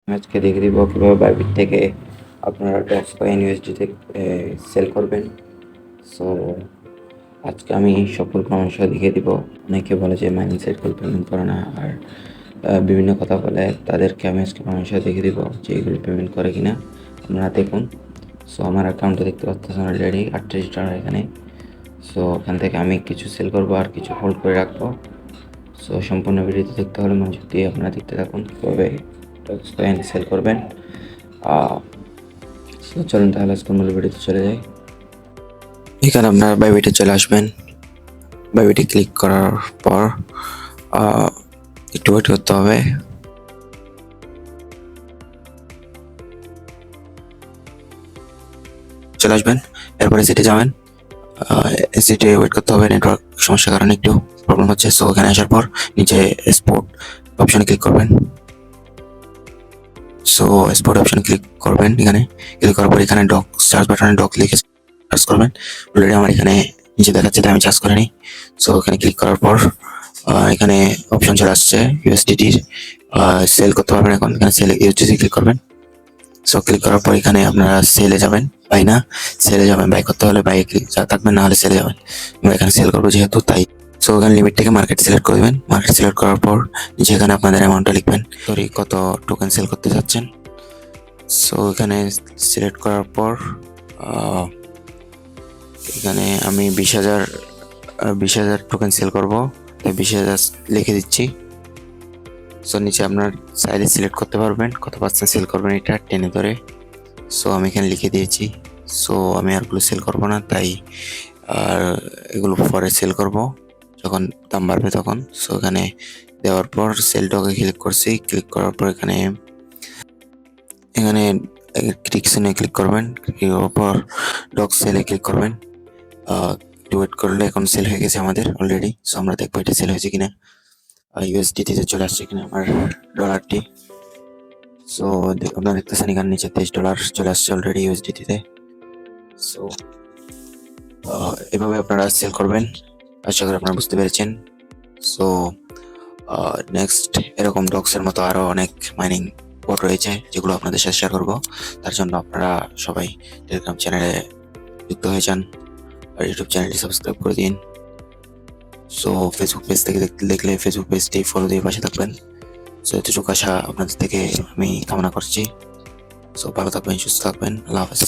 আজকে দেখিয়ে দিব কীভাবে বাইবিট থেকে আপনারা ডক্স কয়েন ইউএসডিতে সেল করবেন। সো আজকে আমি সকল সমস্যা দেখিয়ে দিব। অনেকে বলে যে মাইনিং সাইকেল পেমেন্ট করে না, আর বিভিন্ন কথা বলে, তাদেরকে আমি আজকে সমস্যা দেখিয়ে দিব যে এগুলো পেমেন্ট করে কিনা। আপনারা দেখুন। সো আমার অ্যাকাউন্টে দেখতে পাচ্ছেন অলরেডি $38 এখানে। সো এখান থেকে আমি কিছু সেল করবো আর কিছু হোল্ড করে রাখবো। সো সম্পূর্ণ ভিডিওতে দেখতে হলে মনোযোগ দিয়ে আপনারা দেখতে থাকুন কীভাবে ডক্স কয়েন সেল করবেন। সো চলুন তাহলে আজকে মূল ভিডিওতে চলে যাই। এখানে আপনারা বাইবিটে চলে আসবেন। বাইবিটে ক্লিক করার পর একটু ওয়েট করতে হবে। চলে আসবেন, এরপরে সিটে যাবেন। সিটে ওয়েট করতে হবে, নেটওয়ার্ক সমস্যার কারণে একটু প্রবলেম হচ্ছে। সো এখানে আসার পর নিচে স্পোর্ট অপশনে ক্লিক করবেন। সো স্পোর্ট অপশনে ক্লিক করবেন। এখানে ক্লিক করার পর এখানে ডক সার্চ বাটনে ডক লিখে সার্চ করবেন। অলরেডি আমার এখানে নিচে দেখাচ্ছে, তাই আমি সার্চ করে নিই। সো এখানে ক্লিক করার পর এখানে অপশন চলে আসছে ইউএসডিটির সেল করতে পারবেন। এখন এখানে সেল ইউএসডিটি ক্লিক করবেন। সো ক্লিক করার পর এখানে আপনারা সেলে যাবেন, বাই না সেলে যাবেন। বাই করতে হলে বাই ক্লিক থাকবেন, না হলে সেলে যাবেন। আমরা এখানে সেল করবো যেহেতু, তাই। সো এখানে লিমিট থেকে মার্কেট সিলেক্ট করবেন। মার্কেট সিলেক্ট করার পর নিচে এখানে আপনাদের অ্যামাউন্টটা লিখবেন, সরি কত টোকেন সেল করতে চাচ্ছেন। সো এখানে সিলেক্ট করার পর এখানে আমি 20,000 টোকেন সেল করবো, তাই 20,000 লিখে দিচ্ছি। সো নিচে আপনার চাইলে সিলেক্ট করতে পারবেন কত পার্সেন্ট সেল করবেন, এটা টেনে ধরে। সো আমি এখানে লিখে দিয়েছি। সো আমি আরগুলো সেল করবো না, তাই আর এগুলো পরে সেল করব যখন দাম বাড়বে তখন। সো এখানে দেওয়ার পর সেল ডকে ক্লিক করছি। ক্লিক করার পর এখানে ক্রিকশনে ক্লিক করবেন। ক্লিক করার পর ডক সেলে ক্লিক করবেন। ওয়েট করলে এখন সেল হয়ে গেছে আমাদের অলরেডি। সো আমরা দেখবো এটা সেল হয়েছে কিনা। ইউএসডিটিতে চলে আসছে কিনা আমার ডলারটি। সো আপনারা দেখতেছেন এখানে নিচে $23 চলে আসছে অলরেডি ইউএসডিটিতে। সো এভাবে আপনারা সেল করবেন। আশা করি আপনারা বুঝতে পেরেছেন। সো নেক্সট এরকম ডক্সের মতো আরো অনেক মাইনিং বোর্ড রয়েছে, যেগুলো আপনাদের সাথে শেয়ার করবো। তার জন্য আপনারা সবাই টেলিগ্রাম চ্যানেলে যুক্ত হয়ে যান আর ইউটিউব চ্যানেলটি সাবস্ক্রাইব করে দিন। সো ফেসবুক পেজ থেকে দেখলে ফেসবুক পেজটি ফলো দিয়ে পাশে থাকবেন। সো এতটুকু আশা আপনাদের থেকে আমি কামনা করছি। সো ভালো থাকবেন, সুস্থ থাকবেন। আল্লাহ হাফেজ।